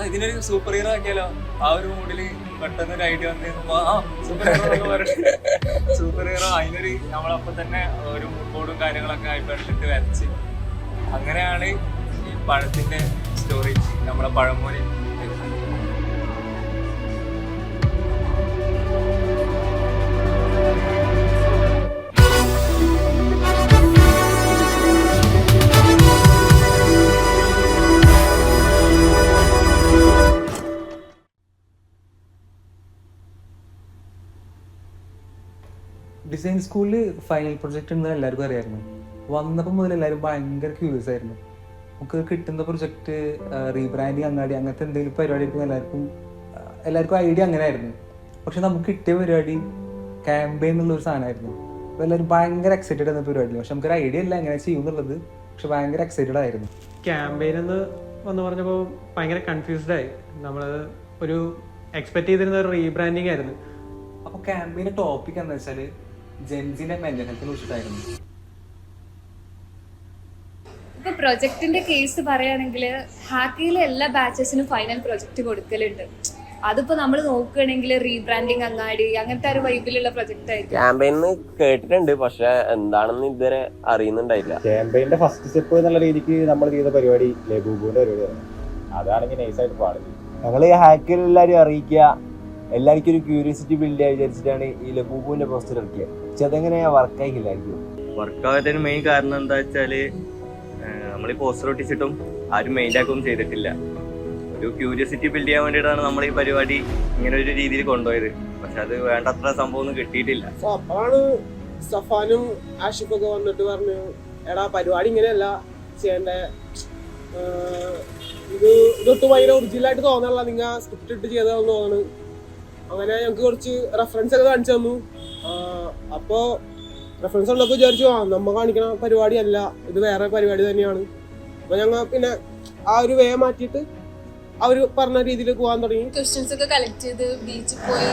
ഇതിനൊരു super hero ആക്കിയാലോ, ആ ഒരു മൂഡില് പെട്ടെന്ന് ഒരു ഐഡിയ വന്ന് സൂപ്പർ ഹീറോ സൂപ്പർ ഹീറോ അതിനൊരു നമ്മളപ്പം തന്നെ ഒരു മൂഡ് ബോർഡും കാര്യങ്ങളൊക്കെ ഐപാഡിലിട്ട് വരച്ച് അങ്ങനെയാണ് ഈ പഴത്തിന്റെ സ്റ്റോറി നമ്മളെ പഴമോനെ. ഡിസൈൻ സ്കൂളിൽ ഫൈനൽ പ്രൊജക്റ്റ് ഉണ്ടെന്ന് എല്ലാവർക്കും അറിയായിരുന്നു. വന്നപ്പോൾ മുതൽ എല്ലാവരും ഭയങ്കര ക്യൂരിയസ് ആയിരുന്നു. നമുക്ക് കിട്ടുന്ന പ്രൊജക്റ്റ് റീബ്രാൻഡിങ് അങ്ങാടി അങ്ങനത്തെ എന്തെങ്കിലും പരിപാടി എടുക്കുന്ന എല്ലാവർക്കും ഐഡിയ അങ്ങനെ ആയിരുന്നു. പക്ഷെ നമുക്ക് കിട്ടിയ പരിപാടി ക്യാമ്പയിൻ എന്നുള്ളൊരു സാധനമായിരുന്നു. അപ്പോൾ എല്ലാവരും ഭയങ്കര എക്സൈറ്റഡ് ആയിരുന്ന പരിപാടി. പക്ഷെ നമുക്കൊരു ഐഡിയ ഇല്ല എങ്ങനെ ചെയ്യും എന്നുള്ളത്. പക്ഷെ ഭയങ്കര എക്സൈറ്റഡ് ആയിരുന്നു. ക്യാമ്പയിൻ എന്ന് പറഞ്ഞപ്പോൾ ഭയങ്കര കൺഫ്യൂസ്ഡ് ആയി. നമ്മൾ ഒരു എക്സ്പെക്ട് ചെയ്തിരുന്ന ഒരു റീബ്രാൻഡിങ് ആയിരുന്നു. അപ്പോൾ ക്യാമ്പയിൻ്റെ ടോപ്പിക് എന്താ വെച്ചാൽ ജെൻസിന്റെ മെന്റൽ ഹെൽത്തിനെ കുറിച്ചിട്ടായിരുന്നു. ഇപ്പൊ പ്രൊജക്ടിന്റെ കേസ് പറയുകയാണെങ്കിൽ ഹാക്കിയിലെ എല്ലാ ബാച്ചസിനും ഫൈനൽ പ്രൊജക്ട് കൊടുക്കലുണ്ട്. അതിപ്പോ നമ്മൾ നോക്കുകയാണെങ്കിൽ റീബ്രാൻഡിങ് അങ്ങാടി അങ്ങനത്തെ ഒരു വൈബിലുള്ള പ്രൊജക്ട് ആയിരിക്കും. ക്യാമ്പയിൻ കേട്ടിട്ടുണ്ട്, പക്ഷെ എന്താണെന്ന് ഇതുവരെ അറിയുന്നുണ്ടായില്ല. ക്യാമ്പയിന്റെ ഫസ്റ്റ് സ്റ്റെപ്പ് എന്നുള്ള രീതിക്ക് നമ്മൾ ചെയ്ത പരിപാടി ലബൂബുവിന്റെ പരിപാടിയാണ്. അതാണെങ്കിൽ നൈസായിട്ട് പാടില്ല. ഞങ്ങൾ ഹാക്കിൽ എല്ലാവരും അറിയിക്കുക, എല്ലാവർക്കും ഒരു ക്യൂരിയോസിറ്റി ബിൽഡ് ചെയ്യാൻ വിചാരിച്ചിട്ടാണ് ഈ ലബൂബുവിന്റെ പോസ്റ്റർ ഇറക്കിയത്. പക്ഷെ അതെങ്ങനെ വർക്കായില്ലായിരിക്കും. വർക്കാവാത്തതിന് മെയിൻ കാരണം എന്താ വെച്ചാല് നമ്മൾ ഈ പോസ്റ്റർ ഒട്ടിച്ചിട്ടും ആരും മെയിൻ ആക്കുകയും ചെയ്തിട്ടില്ല. ഒരു ക്യൂരിയോസിറ്റി ബിൽഡ് ചെയ്യാൻ വേണ്ടിയിട്ടാണ് നമ്മൾ ഈ പരിപാടി ഇങ്ങനെ ഒരു രീതിയിൽ കൊണ്ടുപോയത്. പക്ഷെ അത് വേണ്ടത്ര സംഭവം ഒന്നും കിട്ടിയിട്ടില്ല. അപ്പോഴാണ് സഫാനും ആഷിഫൊക്കെ വന്നിട്ട് പറഞ്ഞു, എടാ പരിപാടി ഇങ്ങനെയല്ല ചെയ്യണ്ടേ, ഇതൊട്ടും ഭയങ്കര ഒറിജിനലായിട്ട് തോന്നാനുള്ള നിങ്ങൾ സ്ക്രിപ്റ്റ് ഇട്ട് ചെയ്തതെന്ന് തോന്നുന്നു. അങ്ങനെ ഞങ്ങൾക്ക് കുറച്ച് റെഫറൻസ് ഒക്കെ കാണിച്ചു തന്നു. അപ്പോൾ റെഫറൻസ് ഉള്ളപ്പോൾ വിചാരിച്ചു നമ്മ കാണിക്കണ പരിപാടി അല്ല, ഇത് വേറെ പരിപാടി തന്നെയാണ്. അപ്പോൾ ഞങ്ങൾ പിന്നെ ആ ഒരു വേ മാറ്റിയിട്ട് അവർ പറഞ്ഞ രീതിയിൽ പോകാൻ തുടങ്ങി. ക്വസ്റ്റ്യൻസ് ഒക്കെ കളക്ട് ചെയ്ത് ബീച്ചിൽ പോയി.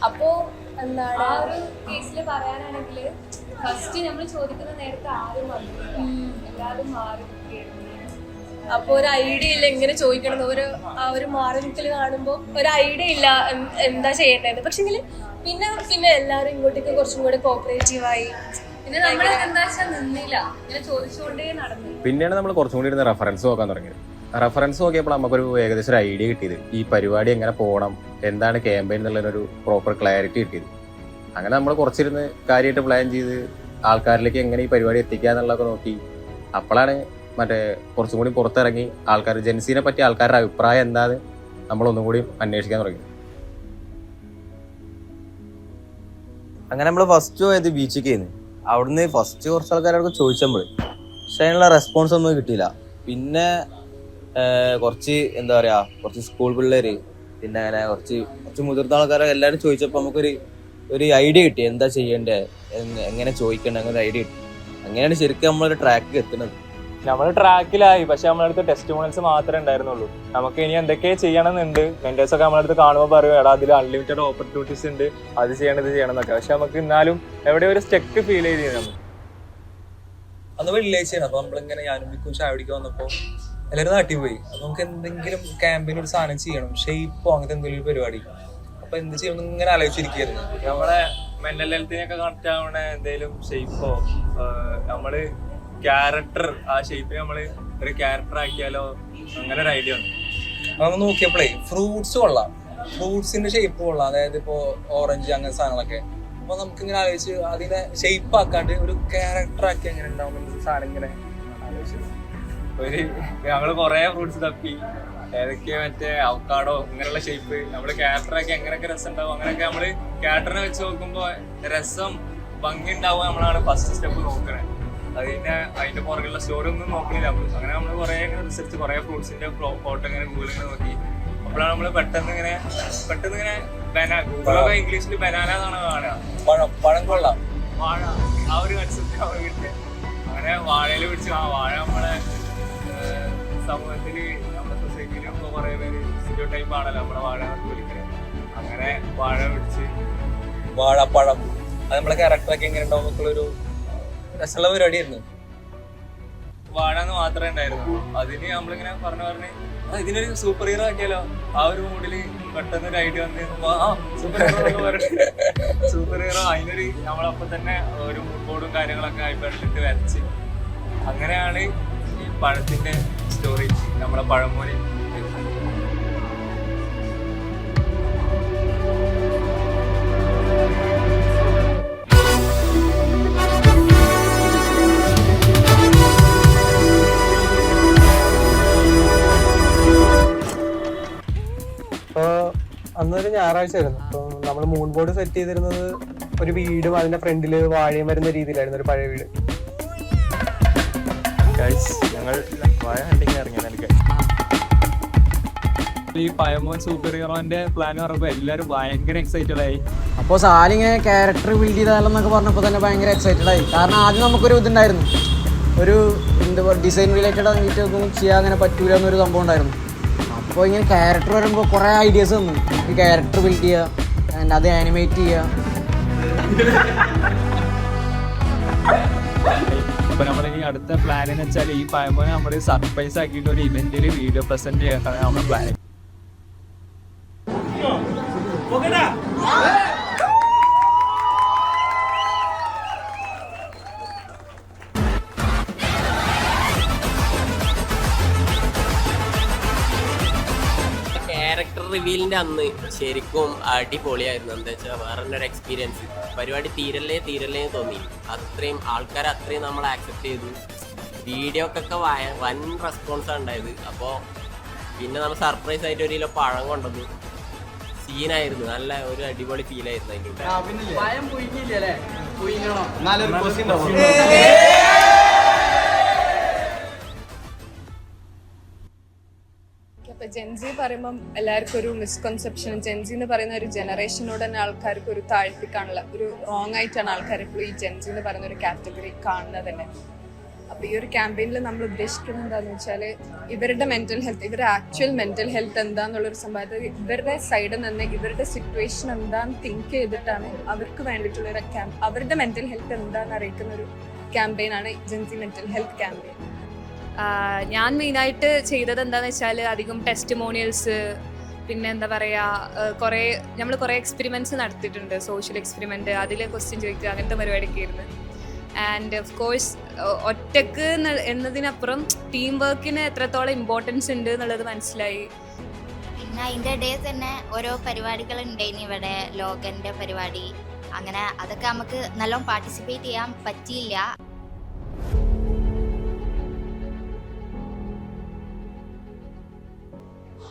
അപ്പോൾ എന്താണ് ആ ഒരു കേസിൽ പറയാനാണെങ്കിൽ ഫസ്റ്റ് നമ്മൾ ചോദിക്കുന്ന നേരത്തെ ആരും വന്നില്ല, എല്ലാവരും മാറി. അപ്പോൾ ഒരു ഐഡിയ ഇല്ല എങ്ങനെ ചോദിക്കണം. ഒരു മാറി നിൽക്കൽ കാണുമ്പോൾ ഒരു ഐഡിയ ഇല്ല എന്താ ചെയ്യേണ്ടത്. പക്ഷെങ്കിൽ പിന്നെ എല്ലാവരും ഇങ്ങോട്ടേക്ക് കുറച്ചും കൂടെ കോപ്പറേറ്റീവായി. പിന്നെ നമ്മൾ എന്താ വെച്ചാൽ നിന്നില്ല, ഇങ്ങനെ ചോദിച്ചുകൊണ്ടേ നടന്നു. പിന്നെയാണ് നമ്മൾ കുറച്ചും കൂടി ഇരുന്ന് റെഫറൻസ് നോക്കാൻ തുടങ്ങിയത്. റെഫറൻസ് നോക്കിയപ്പോൾ നമുക്കൊരു ഏകദേശം ഒരു ഐഡിയ കിട്ടിയത്, ഈ പരിപാടി എങ്ങനെ പോകണം, എന്താണ് ക്യാമ്പയിൻ എന്നുള്ളതിനൊരു പ്രോപ്പർ ക്ലാരിറ്റി കിട്ടിയത്. അങ്ങനെ നമ്മൾ കുറച്ചിരുന്ന് കാര്യമായിട്ട് പ്ലാൻ ചെയ്ത് ആൾക്കാരിലേക്ക് എങ്ങനെ ഈ പരിപാടി എത്തിക്കുക എന്നുള്ളതൊക്കെ നോക്കി. അപ്പോഴാണ് കുറച്ചും കൂടി പുറത്തിറങ്ങി ജെൻസിനെ പറ്റി ആൾക്കാരുടെ അഭിപ്രായം എന്താന്ന് നമ്മളൊന്നും കൂടി അന്വേഷിക്കാൻ തുടങ്ങി. അങ്ങനെ നമ്മൾ ഫസ്റ്റ് പോയത് ബീച്ചിലേക്കായിരുന്നു. അവിടുന്ന് ഫസ്റ്റ് കുറച്ച് ആൾക്കാരോട് ചോദിച്ചപ്പോൾ പക്ഷെ അതിനുള്ള റെസ്പോൺസ് ഒന്നും കിട്ടിയില്ല. പിന്നെ കുറച്ച് എന്താ പറയാ, കുറച്ച് സ്കൂൾ പിള്ളേര്, പിന്നെ അങ്ങനെ കുറച്ച് മുതിർന്ന ആൾക്കാരൊക്കെ എല്ലാവരും ചോദിച്ചപ്പോൾ നമുക്കൊരു ഐഡിയ കിട്ടി, എന്താ ചെയ്യേണ്ടത്, എങ്ങനെ ചോദിക്കേണ്ടത്, അങ്ങനെ ഒരു ഐഡിയ കിട്ടി. അങ്ങനെയാണ് ശരിക്കും നമ്മളൊരു ട്രാക്കിൽ എത്തുന്നത്. നമ്മൾ ട്രാക്കിലായി, പക്ഷെ നമ്മളടുത്ത് ടെസ്റ്റിമോണിയൽസ് മാത്രമേ ഉണ്ടായിരുന്നുള്ളൂ. നമുക്ക് ഇനി എന്തൊക്കെ ചെയ്യണമെന്നുണ്ട്. മെന്റേഴ്സ് ഒക്കെ നമ്മളടുത്ത് കാണുമ്പോൾ പറയും, എടാ അതിൽ അൺലിമിറ്റഡ് ഓപ്പർച്യൂണിറ്റീസ് ഉണ്ട്, അത് ചെയ്യണം ഇത് ചെയ്യണം എന്നൊക്കെ. പക്ഷെ നമുക്ക് എന്നാലും എവിടെ ഒരു സ്റ്റെക്ക് ഫീൽ ചെയ്ത് നമ്മൾ അന്ന് വെള്ളിയാഴ്ചയാണ്. അപ്പോൾ നമ്മളിങ്ങനെ ഞാനും മിക്കും ചായ പിടിക്കാൻ വന്നപ്പോൾ എല്ലാവരും നാട്ടിൽ പോയി. അപ്പോൾ നമുക്ക് എന്തെങ്കിലും ക്യാമ്പയിൻ ഒരു സാധനം ചെയ്യണം, ഷെയ്പ്പോ അങ്ങനത്തെ എന്തെങ്കിലും ഒരു പരിപാടി. അപ്പൊ എന്ത് ചെയ്യണം ഇങ്ങനെ ആലോചിച്ചിരിക്കുകയായിരുന്നു. നമ്മളെ മെന്റൽ ഹെൽത്തിനൊക്കെ കണക്ട് ആവണ എന്തെങ്കിലും ഷെയ്പ്പോ, നമ്മള് ക്യാരക്ടർ ആ ഷേപ്പിൽ നമ്മള് ഒരു ക്യാരക്ടർ ആക്കിയാലോ, അങ്ങനെ ഒരു ഐഡിയ ഉണ്ട്. നമ്മൾ നോക്കിയപ്പോഴേ ഫ്രൂട്ട്സ് കൊള്ളാം, ഫ്രൂട്ട്സിന്റെ ഷേപ്പ് കൊള്ളാം. അതായത് ഇപ്പോ ഓറഞ്ച് അങ്ങനത്തെ സാധനങ്ങളൊക്കെ. അപ്പൊ നമുക്ക് ഇങ്ങനെ ആലോചിച്ച് അതിനെ ഷേപ്പ് ആക്കാണ്ട് ഒരു ക്യാരക്ടർ ആക്കി എങ്ങനെ ഉണ്ടാവും സാധനം ഇങ്ങനെ ആലോചിച്ചത്. ഞങ്ങള് കൊറേ ഫ്രൂട്ട്സ് തപ്പി, ഏതൊക്കെയാ മറ്റേ അവക്കാഡോ ഇങ്ങനെയുള്ള ഷേപ്പ് നമ്മള് ക്യാരക്ടറാക്കി എങ്ങനെയൊക്കെ രസം ഉണ്ടാവും. അങ്ങനെയൊക്കെ നമ്മള് ക്യാരക്ടറിനെ വെച്ച് നോക്കുമ്പോ രസം ഭംഗി ഉണ്ടാവുക നമ്മളാണ് ഫസ്റ്റ് സ്റ്റെപ്പ് നോക്കണേ. അതിന്റെ പുറകിലുള്ള സ്റ്റോറി ഒന്നും നോക്കില്ല നമ്മള്. അങ്ങനെ നമ്മള് കുറെ റിസർച്ച്, കുറെ ഫ്രൂട്ട്സിന്റെ ഫോട്ടോ ഇങ്ങനെ ഗൂഗിൾ ഇങ്ങനെ നോക്കി. അപ്പോഴാണ് നമ്മള് പെട്ടെന്ന് ഇങ്ങനെ ഗൂഗിളൊക്കെ ഇംഗ്ലീഷിൽ ബനാന എന്നാണ് കാണുക. പഴം കൊള്ളാം, വാഴ, ആ ഒരു കൺസെപ്റ്റ് അവർ കിട്ടിയ. അങ്ങനെ വാഴയിൽ പിടിച്ച് വാഴ നമ്മളെ സമൂഹത്തില് നമ്മുടെ സൊസൈറ്റിയിൽ ഇപ്പൊ കുറെ പേര് സ്റ്റീരിയോ ടൈപ്പ് ആണല്ലോ നമ്മളെ വാഴ വിളിക്കുന്നത്. അങ്ങനെ വാഴ പിടിച്ച് വാഴപ്പഴം അത് നമ്മളെ ക്യാരക്ടറൊക്കെ എങ്ങനെ ഉണ്ടാവും എന്നൊക്കെയുള്ളൊരു രസമുള്ള പരിപാടിയായിരുന്നു. വാഴ എന്ന് മാത്രമേ ഉണ്ടായിരുന്നു. അതിന് നമ്മളിങ്ങനെ പറഞ്ഞ് ഇതിനൊരു സൂപ്പർ ഹീറോ ആക്കിയാലോ, ആ ഒരു മൂഡില് പെട്ടെന്ന് ഒരു ഐഡിയ വന്ന് സൂപ്പർ ഹീറോ സൂപ്പർ ഹീറോ അതിനൊരു നമ്മളപ്പം തന്നെ ഒരു മൂഡ് ബോർഡും കാര്യങ്ങളൊക്കെ ഐപാഡിലിട്ട് വരച്ച് അങ്ങനെയാണ് ഈ പഴത്തിന്റെ സ്റ്റോറി നമ്മളെ പഴമോനെ. അന്നൊരു ഞായറാഴ്ച ആയിരുന്നു. അപ്പോൾ നമ്മൾ മൂൺ ബോർഡ് സെറ്റ് ചെയ്തിരുന്നത് ഒരു വീടും അതിന്റെ ഫ്രണ്ടിൽ വാഴയും വരുന്ന രീതിയിലായിരുന്നു, ഒരു പഴയ വീട്. ഞങ്ങൾ വാഴ ഹണ്ടിങ് ഇറങ്ങിയ ഈ പഴമോൻ സൂപ്പർ ഹീറോന്റെ പ്ലാൻ പറയുമ്പോൾ എല്ലാവരും ഭയങ്കര എക്സൈറ്റഡ് ആയി. അപ്പോൾ സാലിങ്ങനെ ക്യാരക്ടർ ബിൽഡ് ചെയ്താലെന്നൊക്കെ പറഞ്ഞപ്പോൾ തന്നെ ഭയങ്കര എക്സൈറ്റഡ് ആയി. കാരണം ആദ്യം നമുക്കൊരു ഇതുണ്ടായിരുന്നു, ഒരു എന്താ പറയുക ഡിസൈൻ റിലേറ്റഡ് ആയിട്ട് ഒന്നും ചെയ്യാൻ അങ്ങനെ പറ്റൂല എന്നൊരു സംഭവം ഉണ്ടായിരുന്നു. അപ്പോൾ ഇങ്ങനെ ക്യാരക്ടർ വരുമ്പോൾ കുറേ ഐഡിയാസ് തന്നു. ഈ ക്യാരക്ടർ ബിൽഡ് ചെയ്യുക, അത് ആനിമേറ്റ് ചെയ്യുക. അപ്പൊ നമ്മൾ ഈ അടുത്ത പ്ലാൻ എന്ന് വെച്ചാൽ ഈ പഴമോനെ നമ്മൾ സർപ്രൈസ് ആക്കിയിട്ട് ഒരു ഇവന്റിൽ വീഡിയോ പ്രസന്റ് ചെയ്യാനാണ് നമ്മുടെ പ്ലാൻ. ക്യാരക്ടർ റിവീലിന്റെ അന്ന് ശരിക്കും അടിപൊളിയായിരുന്നു. എന്താ വെച്ചാൽ വേറെ ഒരു എക്സ്പീരിയൻസ്. പരിപാടി തീരല്ലേ തോന്നി. അത്രയും ആൾക്കാർ അത്രയും നമ്മൾ ആക്സെപ്റ്റ് ചെയ്തു. വീഡിയോക്കൊക്കെ വൻ റെസ്പോൺസാണ് ഉണ്ടായത്. അപ്പോൾ പിന്നെ നമ്മൾ സർപ്രൈസ് ആയിട്ട് ഒരു കിലോ പഴം കൊണ്ടുവന്നു. സീനായിരുന്നു, നല്ല ഒരു അടിപൊളി ഫീലായിരുന്നു അതിൻ്റെ ഉള്ളിൽ. ഇപ്പൊ ജെൻസി പറയുമ്പം എല്ലാവർക്കും ഒരു മിസ്കൺസെപ്ഷൻ, ജെൻസി എന്ന് പറയുന്ന ഒരു ജനറേഷനോട് തന്നെ ആൾക്കാർക്ക് ഒരു താഴ്ത്തിക്കാണുള്ള ഒരു റോങ് ആയിട്ടാണ് ആൾക്കാർ എപ്പോഴും ഈ ജെൻസി എന്ന് പറയുന്ന ഒരു കാറ്റഗറി കാണുന്നത് തന്നെ. അപ്പോൾ ഈ ഒരു ക്യാമ്പയിനിൽ നമ്മൾ ഉദ്ദേശിക്കുന്നത് എന്താണെന്ന് വെച്ചാൽ ഇവരുടെ മെന്റൽ ഹെൽത്ത്, ഇവരുടെ ആക്ച്വൽ മെന്റൽ ഹെൽത്ത് എന്താന്നുള്ളൊരു സംഭവം ഇവരുടെ സൈഡിൽ നിന്ന് ഇവരുടെ സിറ്റുവേഷൻ എന്താണെന്ന് തിങ്ക് ചെയ്തിട്ടാണ് അവർക്ക് വേണ്ടിയിട്ടുള്ളൊരു അവരുടെ മെന്റൽ ഹെൽത്ത് എന്താണെന്ന് അറിയിക്കുന്ന ഒരു ക്യാമ്പയിനാണ് ജെൻസി മെന്റൽ ഹെൽത്ത് ക്യാമ്പയിൻ. ഞാൻ മെയിനായിട്ട് ചെയ്തത് എന്താണെന്ന് വെച്ചാൽ അധികം ടെസ്റ്റിമോണിയൽസ്, പിന്നെ എന്താ പറയുക, നമ്മൾ കുറേ എക്സ്പെരിമെൻറ്റ്സ് നടത്തിയിട്ടുണ്ട്. സോഷ്യൽ എക്സ്പെരിമെൻറ്റ്, അതിൽ ക്വസ്റ്റ്യൻ ചോദിക്കുക, അങ്ങനത്തെ പരിപാടിയൊക്കെ ആയിരുന്നു. ആൻഡ് ഓഫ് കോഴ്സ് ഒറ്റക്ക് എന്നതിനപ്പുറം ടീം വർക്കിന് എത്രത്തോളം ഇമ്പോർട്ടൻസ് ഉണ്ട് എന്നുള്ളത് മനസ്സിലായി. പിന്നെ അതിൻ്റെ ഇടയിൽ തന്നെ ഓരോ പരിപാടികൾ ഉണ്ടായിന് ഇവിടെ, ലോകൻ്റെ പരിപാടി, അങ്ങനെ അതൊക്കെ നമുക്ക് നല്ലോണം പാർട്ടിസിപ്പേറ്റ് ചെയ്യാൻ പറ്റിയില്ല.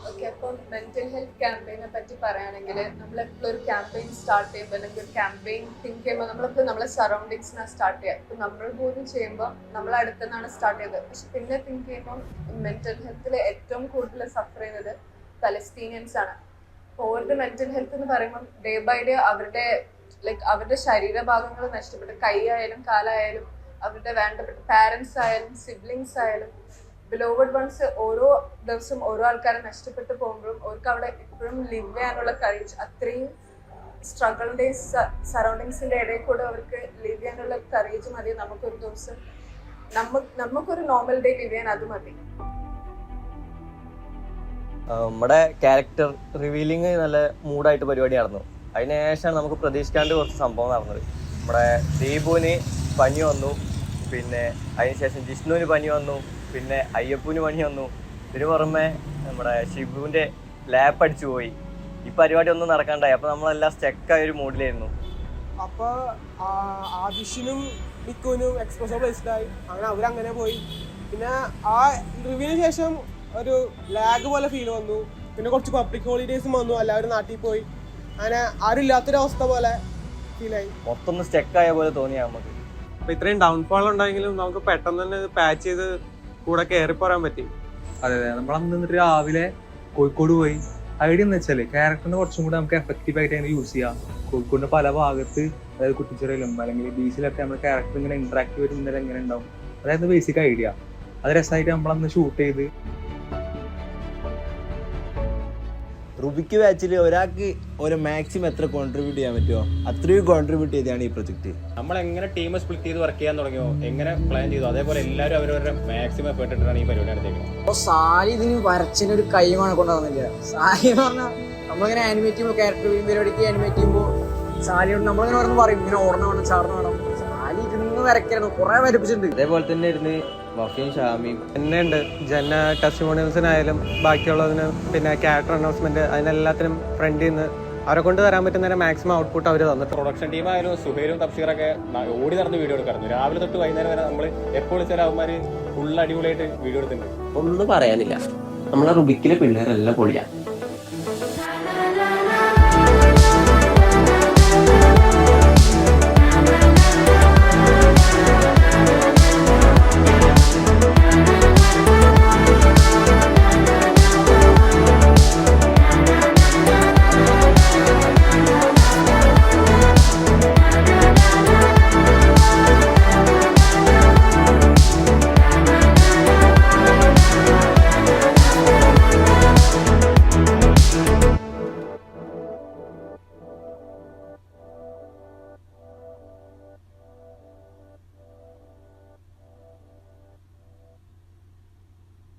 ഓക്കെ, അപ്പം മെന്റൽ ഹെൽത്ത് ക്യാമ്പയിനെ പറ്റി പറയുകയാണെങ്കിൽ നമ്മളെപ്പോഴും ഒരു ക്യാമ്പയിൻ സ്റ്റാർട്ട് ചെയ്യുമ്പോൾ അല്ലെങ്കിൽ ഒരു ക്യാമ്പയിൻ തിങ്ക് ചെയ്യുമ്പോൾ നമ്മളെപ്പോഴും നമ്മളെ സറൗണ്ടിങ്സിനാണ് സ്റ്റാർട്ട് ചെയ്യുക. ഇപ്പം നമ്മൾ പോലും ചെയ്യുമ്പോൾ നമ്മളെ അടുത്തുനിന്നാണ് സ്റ്റാർട്ട് ചെയ്തത്. പക്ഷെ പിന്നെ തിങ്ക് ചെയ്യുമ്പോൾ മെന്റൽ ഹെൽത്തിൽ ഏറ്റവും കൂടുതൽ സഫർ ചെയ്യുന്നത് പലസ്തീനിയൻസ് ആണ്. അപ്പോൾ അവരുടെ മെന്റൽ ഹെൽത്ത് എന്ന് പറയുമ്പോൾ ഡേ ബൈ ഡേ അവരുടെ ശരീരഭാഗങ്ങൾ നഷ്ടപ്പെട്ട്, കൈ ആയാലും കാലായാലും, അവരുടെ വേണ്ടപ്പെട്ട പാരൻസ് ആയാലും സിബ്ലിങ്സ് ആയാലും ബിലോവഡ് വൺസ് ഓരോ ദിവസം ഓരോ ആൾക്കാരെ നഷ്ടപ്പെട്ടു പോകുമ്പോഴും അവർക്ക് അവിടെ ഇപ്പോഴും ലിവ് ചെയ്യാനുള്ള കറേജ്, അത്രയും സ്ട്രഗിളിൻ്റെ സറൗണ്ടിങ്സിൻ്റെ ഇടയിൽ കൂടെ അവർക്ക് ലിവ് ചെയ്യാനുള്ള കറേജ് മതി. നമുക്കൊരു ദിവസം നമുക്കൊരു നോർമൽ ഡേ ലിവ് ചെയ്യാൻ അത് മതി. നമ്മുടെ ക്യാരക്ടർ റിവീലിംഗ് നല്ല മൂഡായിട്ട് പരിപാടി നടന്നു. അതിനുശേഷമാണ് നമുക്ക് പ്രതീക്ഷിക്കാണ്ട് കുറച്ച് സംഭവം നടന്നത്. നമ്മുടെ ദീപുവിന് പനി വന്നു, പിന്നെ അതിനുശേഷം ജിഷ്ണുവിന് പനി വന്നു, പിന്നെ അയ്യപ്പൂന് പണി വന്നു. ഇതിന് പുറമെ നമ്മുടെ ഷിബുവിൻ്റെ ലാപ്പ് അടിച്ചു പോയി. ഈ പരിപാടി ഒന്നും നടക്കാണ്ടായി. അപ്പോൾ നമ്മളെല്ലാം സ്റ്റക്കായ ഒരു മൂഡിലായിരുന്നു. അപ്പോൾ ആദിഷിനും മിക്കുവിനും എക്സ്പ്രസോ പ്ലേസ്ഡായി. അങ്ങനെ അവരങ്ങനെ പോയി. പിന്നെ ആ റിവ്യൂവിന് ശേഷം ഒരു ലാഗ് പോലെ ഫീൽ വന്നു. പിന്നെ കുറച്ച് പബ്ലിക് ഹോളിഡേയ്സും വന്നു, എല്ലാവരും നാട്ടിൽ പോയി. അങ്ങനെ ആരും ഇല്ലാത്തൊരവസ്ഥ പോലെ ഫീലായി. മൊത്തം സ്റ്റക്കായ പോലെ തോന്നി നമുക്ക്. അപ്പോൾ ഇത്രയും ഡൗൺഫോൾ ഉണ്ടെങ്കിലും നമുക്ക് പെട്ടെന്ന് തന്നെ പാച്ച് ചെയ്ത് കൂടെ കയറിപ്പോരാൻ പറ്റി. അതെ, നമ്മളന്ന് നിന്നിട്ട് രാവിലെ കോഴിക്കോട് പോയി. ഐഡിയ എന്ന് വെച്ചാൽ ക്യാരക്ടറിനെ കുറച്ചും കൂടെ നമുക്ക് എഫക്റ്റീവ് ആയിട്ട് അങ്ങനെ യൂസ് ചെയ്യാം. കോഴിക്കോടിന്റെ പല ഭാഗത്ത്, അതായത് കുട്ടിച്ചിറയിലും അല്ലെങ്കിൽ ബീച്ചിലൊക്കെ നമ്മുടെ ക്യാരക്ടർ ഇങ്ങനെ ഇന്ററാക്ട് വരുന്നത് എങ്ങനെ ഉണ്ടാവും, അതായത് ബേസിക് ഐഡിയ. അത് രസമായിട്ട് നമ്മളന്ന് ഷൂട്ട് ചെയ്ത് റുബിക്ക് ബാച്ചിൽ ഒരാൾക്ക് ഒരു മാക്സിമം എത്ര കോൺട്രിബ്യൂട്ട് ചെയ്യാൻ പറ്റുമോ അത്രയും കോൺട്രിബ്യൂട്ട് ചെയ്താണ് ഈ പ്രൊജക്ട്. നമ്മൾ എങ്ങനെ ടീം സ്പ്ലിറ്റ് ചെയ്ത് വർക്ക് ചെയ്യാൻ തുടങ്ങിയോ, എങ്ങനെ പ്ലാൻ ചെയ്തു, അതേപോലെ എല്ലാവരും അവരവരുടെ മാക്സിമം എഫേർട്ട് ഇട്ടിട്ടാണ് ഈ പരിപാടി നടത്തിയേക്കുന്നത്. അപ്പോൾ സാലി ഇതിന് വരച്ചതിന് ഒരു കൈമാണ് കൊണ്ടുവന്നില്ല. സാലി എന്ന് പറഞ്ഞാൽ നമ്മളിങ്ങനെ ആനിമേറ്റ് ചെയ്യുമ്പോൾ ക്യാരക്ടർ പരിപാടിക്ക് ആനിമേറ്റ് ചെയ്യുമ്പോൾ സാലിയോട് നമ്മളിങ്ങനെ ഓരോന്ന് പറയും, ഇങ്ങനെ ഓടണം വേണം ചാടണം വേണം. സാലി ഇരുന്ന് വരയ്ക്കായിരുന്നു, കുറെ വരപ്പിച്ചിട്ടുണ്ട്. അതേപോലെ തന്നെ ഇരുന്ന് വഫിയും ഷാമിയും തന്നെ ഉണ്ട്. ജന ടെസ്റ്റിമോണിയൽസിനായാലും ബാക്കിയുള്ളതിന് പിന്നെ ക്യാരക്ടർ അനൗൺസ്മെന്റ് അതിനെല്ലാത്തിനും ഫ്രണ്ടിൽ നിന്ന് അവരെ കൊണ്ട് തരാൻ പറ്റുന്ന മാക്സിമം ഔട്ട്പുട്ട് അവർ തന്നിട്ട്. പ്രൊഡക്ഷൻ ടീമായാലും സുഹൈലും തബ്ഷീറൊക്കെ ഓടി നടന്ന് വീഡിയോ എടുക്കാറുണ്ട്. രാവിലെ തൊട്ട് വൈകുന്നേരം വരെ നമ്മൾ എപ്പോൾ ചില അവന്മാർ ഫുൾ അടിപൊളിയായിട്ട് വീഡിയോ എടുത്തിട്ടുണ്ട്. ഒന്നും പറയാനില്ല, നമ്മളെ റുബിക്കിലെ പിള്ളേരെല്ലാം പൊളിയാണ്.